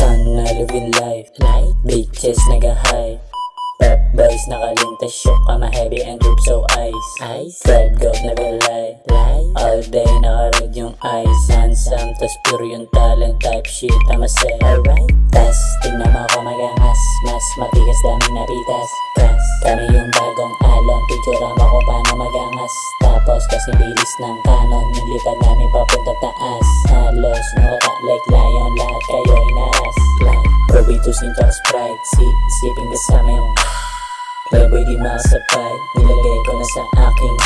Son na living life, bitches nag-high. Pep boys nakalintas, shook ama heavy and group so ice. Fred goat na belay, all day nakarag yung eyes. Handsome tas pure yung talent, type shit ama say. Alright, tas tingnan mo ako magangas, mas matigas daming napitas. Kas, kami yung bagong alon, picture mo kung paano magangas. Tapos kasi bilis ng kanon, nilipad namin papunta taas. Halos nakaka like lion, lahat kayo inaras. Probitus ninja Sprite, siping kasama yung Playboy di makasabay, nilagay ko na sa aking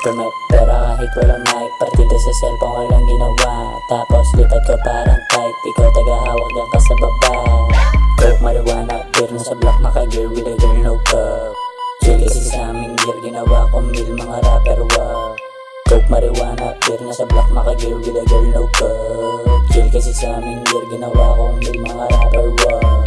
permit. Pero kahit walang mic, partida sa cellphone ko lang ginawa. Tapos lipad ko parang tight, ikaw tagahawak lang ka sa baba. Coke, marijuana, beer na sa block, naka-gear with a girl, no cup. Chill kasi sa aming gear, ginawa kong meal, mga rapper, wow. Coke, marijuana, beer na sa block, naka-gear with a girl, no cup. Chill kasi sa aming gear, ginawa kong meal, mga rapper, wow.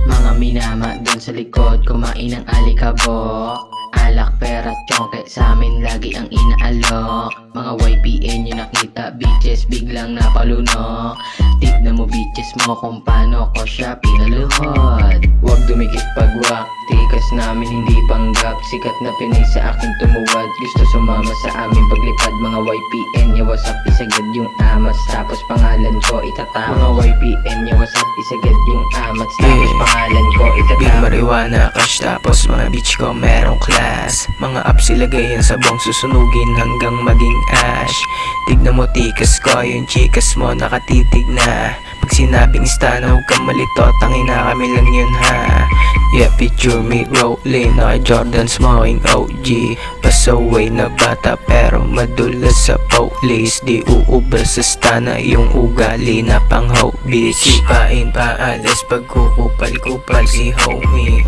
Mga minama dun sa likod, kumain ng alikabo. Alak, pera, chongke, sa amin lagi ang inaalok. Mga YPN yung nakita, bitches biglang napalunok. Tignan mo bitches mo kung paano ko siya pinaluhod. Huwag dumikit pagwak, tikas namin hindi panggap. Sikat na pinay sa akin tumuwad, gusto sumama sa amin paglipad. Mga YPN, yawasak isagad yung amas, tapos pangalan ko itatama. Mga YPN, yawasak isagad yung amas, tapos pangalan ko Big itatama. marijuana, cash tapos mga bitch ko merong class. Mga apps ilagay yan sa bong, susunugin hanggang maging ash. Tignan mo tikas ko, yung chikas mo nakatitig na. Pag sinabing stana, huwag kang malito, tangina kami lang yun ha. Yeah, picture me rolling, naka Jordan smoking OG. Pasaway na bata pero madulas sa police. Di uubra sa stana yung ugali na pang bitch. Sipain paalas pag kukupal-kupal si homie.